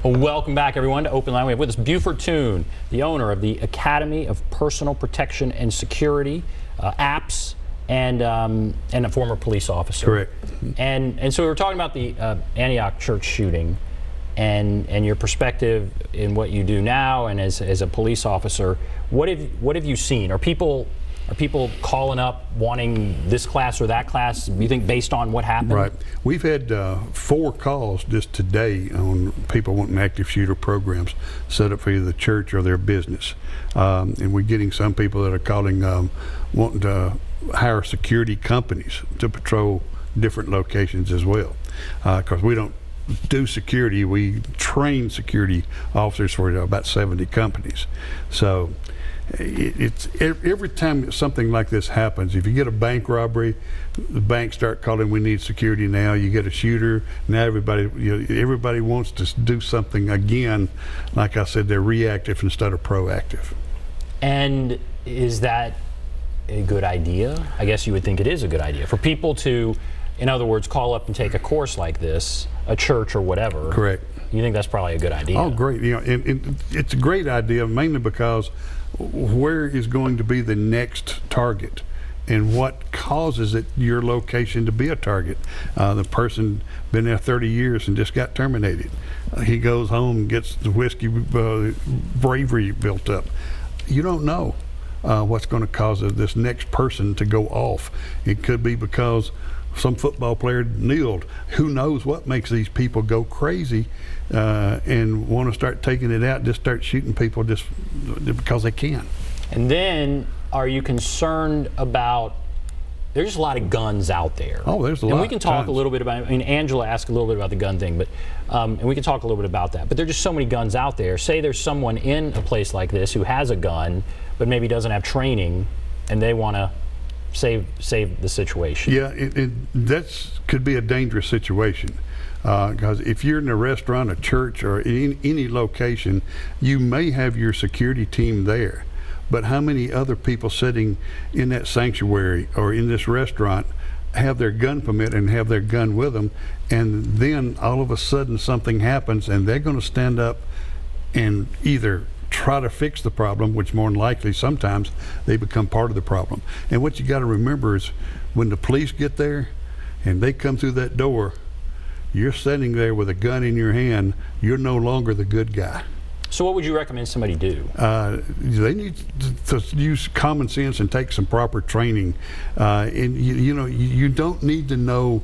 Well, welcome back, everyone, to OpenLine. We have with us Buford Tune, the owner of the Academy of Personal Protection and Security apps, and a former police officer. Correct. And so we were talking about the Antioch church shooting, and your perspective in what you do now, and as a police officer. What have you seen? Are people calling up wanting this class or that class, you think, based on what happened? Right. We've had 4 calls just today on people wanting active shooter programs set up for either the church or their business. And we're getting some people that are calling, wanting to hire security companies to patrol different locations as well. Because we don't do security, we train security officers for about 70 companies. So it's every time something like this happens, if you get a bank robbery, the banks start calling, we need security now. You get a shooter, now everybody wants to do something again. Like I said, they're reactive instead of proactive. And is that a good idea? I guess you would think it is a good idea for people to, in other words, call up and take a course like this, a church or whatever. Correct. You think that's probably a good idea? Oh, great. You know, it's a great idea, mainly because where is going to be the next target, and what causes your location to be a target? The person been there 30 years and just got terminated. He goes home and gets the whiskey bravery built up. You don't know what's going to cause this next person to go off. It could be because some football player kneeled. Who knows what makes these people go crazy and want to start taking it out, just start shooting people just because they can. And then, are you concerned about, there's a lot of guns out there. Oh, there's a lot. And we can talk a little bit about, I mean, Angela asked a little bit about the gun thing, but and we can talk a little bit about that. But there's just so many guns out there. Say there's someone in a place like this who has a gun, but maybe doesn't have training, and they want to save the situation. Yeah, that could be a dangerous situation, because if you're in a restaurant, a church, or in any location, you may have your security team there, but how many other people sitting in that sanctuary or in this restaurant have their gun permit and have their gun with them, and then all of a sudden something happens and they're going to stand up and either try to fix the problem, which more than likely sometimes they become part of the problem. And what you got to remember is when the police get there and they come through that door, you're sitting there with a gun in your hand, you're no longer the good guy. So what would you recommend somebody do? They need to use common sense and take some proper training. And you know, you don't need to know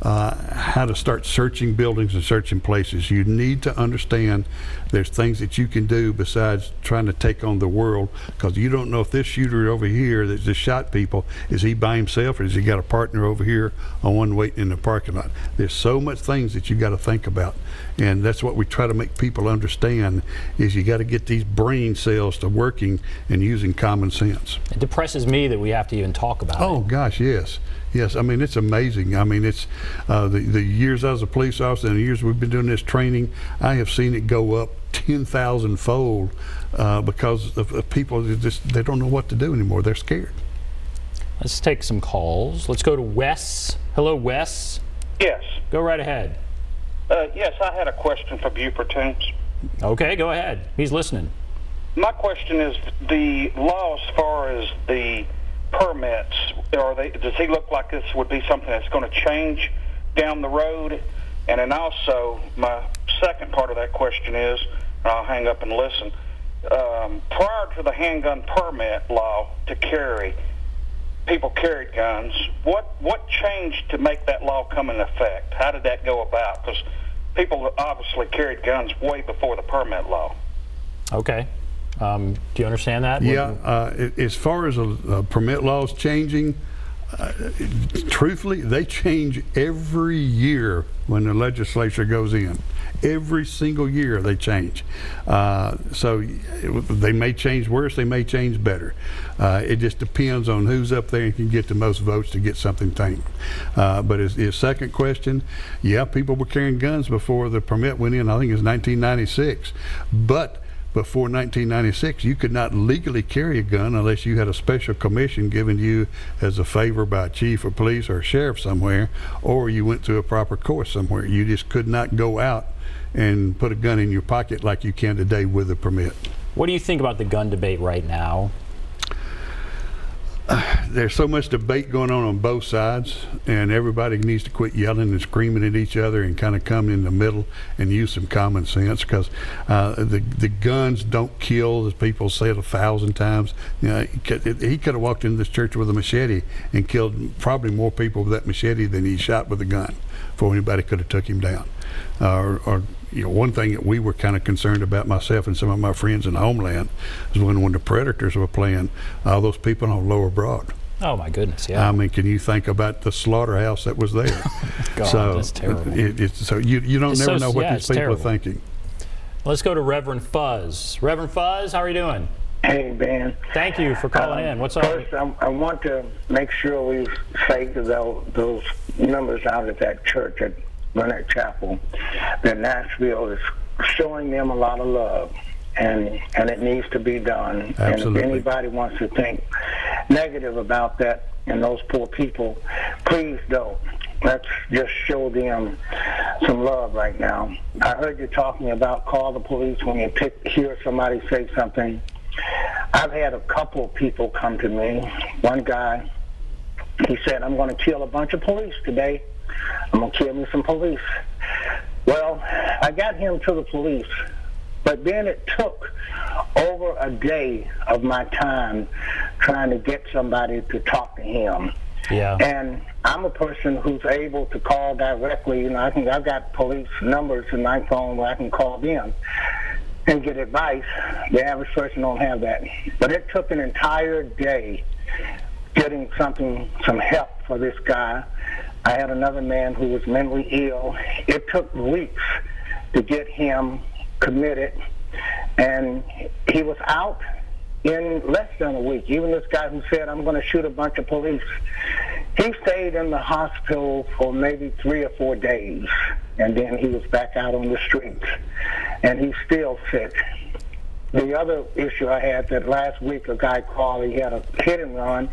how to start searching buildings and searching places. You need to understand there's things that you can do besides trying to take on the world, because you don't know if this shooter over here that just shot people, is he by himself or has he got a partner over here on one waiting in the parking lot? There's so much things that you got to think about, and that's what we try to make people understand, is you got to get these brain cells to working and using common sense. It depresses me that we have to even talk about it. Oh gosh, yes. Yes, I mean, it's amazing. I mean, it's the years I was a police officer and the years we've been doing this training, I have seen it go up 10,000-fold because of people they don't know what to do anymore. They're scared. Let's take some calls. Let's go to Wes. Hello, Wes. Yes. Go right ahead. Yes, I had a question for Buford Tune. Okay, go ahead. He's listening. My question is the law as far as the permits, does he look like this would be something that's going to change down the road? And then also, my second part of that question is, and I'll hang up and listen, prior to the handgun permit law to carry, people carried guns. What changed to make that law come into effect? How did that go about? Because people obviously carried guns way before the permit law. Okay. Do you understand that? Yeah, as far as permit laws changing, truthfully, they change every year when the legislature goes in. Every single year they change. So they may change worse, they may change better. It just depends on who's up there and can get the most votes to get something tamed. But his second question, yeah, people were carrying guns before the permit went in. I think it was 1996. But before 1996, you could not legally carry a gun unless you had a special commission given you as a favor by a chief of police or a sheriff somewhere, or you went through a proper course somewhere. You just could not go out and put a gun in your pocket like you can today with a permit. What do you think about the gun debate right now? There's so much debate going on both sides, and everybody needs to quit yelling and screaming at each other and kind of come in the middle and use some common sense, because the guns don't kill, as people say it 1,000 times. You know, he could have walked into this church with a machete and killed probably more people with that machete than he shot with a gun before anybody could have took him down. Or you know, one thing that we were kind of concerned about, myself and some of my friends in the homeland, is when the Predators were playing, all those people on Lower Broad. Oh my goodness, yeah. I mean, can you think about the slaughterhouse that was there? God, so that's terrible. So you don't never know what these people are thinking. Let's go to Reverend Fuzz. Reverend Fuzz, how are you doing? Hey, Ben. Thank you for calling in. What's up? First, I want to make sure we say to those members out at that church at Burnett Chapel that Nashville is showing them a lot of love, and it needs to be done. Absolutely. And if anybody wants to think negative about that and those poor people, please don't. Let's just show them some love right now. I heard you talking about call the police when you hear somebody say something. I've had a couple of people come to me. One guy, he said, I'm going to kill a bunch of police today. I'm going to kill me some police. Well, I got him to the police, but then it took over a day of my time trying to get somebody to talk to him. Yeah. And I'm a person who's able to call directly. You know, I've got police numbers in my phone where I can call them and get advice. The average person don't have that. But it took an entire day getting some help for this guy. I had another man who was mentally ill. It took weeks to get him committed, and he was out in less than a week. Even this guy who said, I'm going to shoot a bunch of police, he stayed in the hospital for maybe 3 or 4 days, and then he was back out on the streets, and he's still sick. The other issue I had, that last week a guy called, he had a hit and run.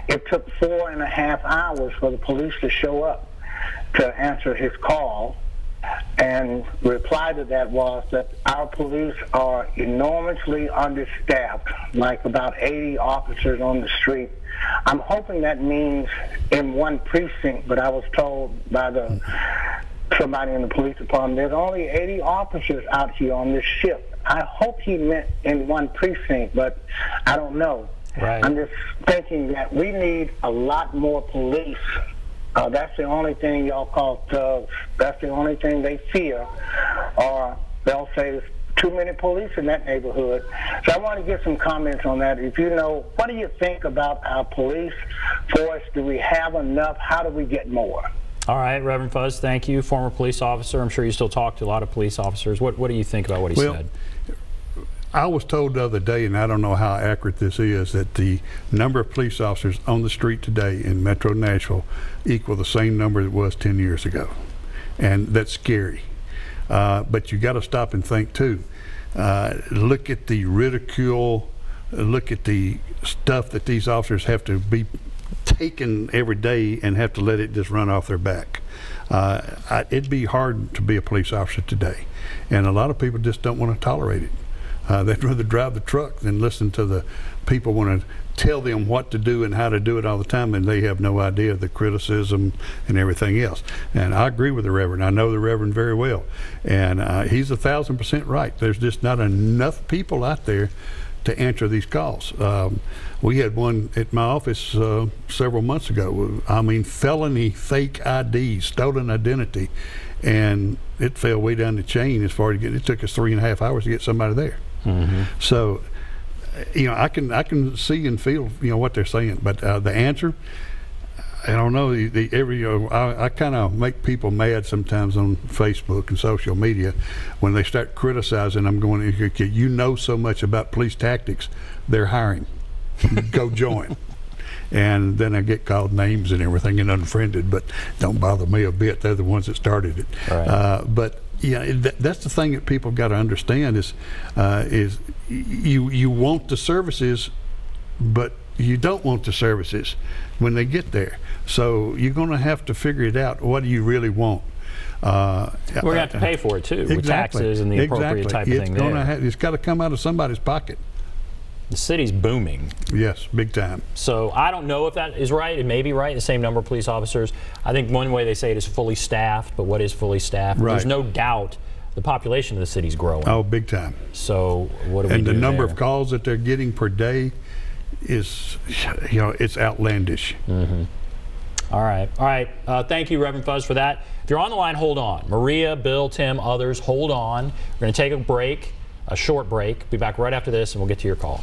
It took 4.5 hours for the police to show up to answer his call. And the reply to that was that our police are enormously understaffed, like about 80 officers on the street. I'm hoping that means in one precinct, but I was told by somebody in the police department, there's only 80 officers out here on this shift. I hope he meant in one precinct, but I don't know. Right. I'm just thinking that we need a lot more police. That's the only thing y'all call thugs. That's the only thing they fear. Or they'll say there's too many police in that neighborhood. So I want to get some comments on that. If you know, what do you think about our police force? Do we have enough? How do we get more? All right, Reverend Fuzz, thank you. Former police officer. I'm sure you still talk to a lot of police officers. What do you think about what he said? I was told the other day, and I don't know how accurate this is, that the number of police officers on the street today in Metro Nashville equal the same number that was 10 years ago. And that's scary. But you got to stop and think too. Look at the ridicule, look at the stuff that these officers have to be taken every day and have to let it just run off their back. It'd be hard to be a police officer today, and a lot of people just don't want to tolerate it. They'd rather drive the truck than listen to the people want to tell them what to do and how to do it all the time, and they have no idea of the criticism and everything else. And I agree with the Reverend. I know the Reverend very well, and he's 1,000% right. There's just not enough people out there to answer these calls. We had one at my office several months ago. I mean, felony fake ID, stolen identity, and it fell way down the chain as far as it took us 3.5 hours to get somebody there. Mm-hmm. So, you know, I can see and feel, you know, what they're saying, but the answer, I don't know. I kind of make people mad sometimes on Facebook and social media when they start criticizing. I'm going, you know so much about police tactics, they're hiring. Go join. And then I get called names and everything and unfriended, but don't bother me a bit. They're the ones that started it. Right. But Yeah, that's the thing that people got to understand is you want the services, but you don't want the services when they get there. So you're going to have to figure it out. What do you really want? We're going to have to pay for it too, with taxes and the appropriate type of thing there. It's got to come out of somebody's pocket. The city's booming. Yes, big time. So I don't know if that is right. It may be right, the same number of police officers. I think one way they say it is fully staffed, but what is fully staffed? Right. There's no doubt the population of the city's growing. Oh, big time. So what do we do? And the number there? of calls that they're getting per day is, it's outlandish. Mm-hmm. All right. All right. Thank you, Reverend Fuzz, for that. If you're on the line, hold on. Maria, Bill, Tim, others, hold on. We're going to take a break, a short break. Be back right after this, and we'll get to your call.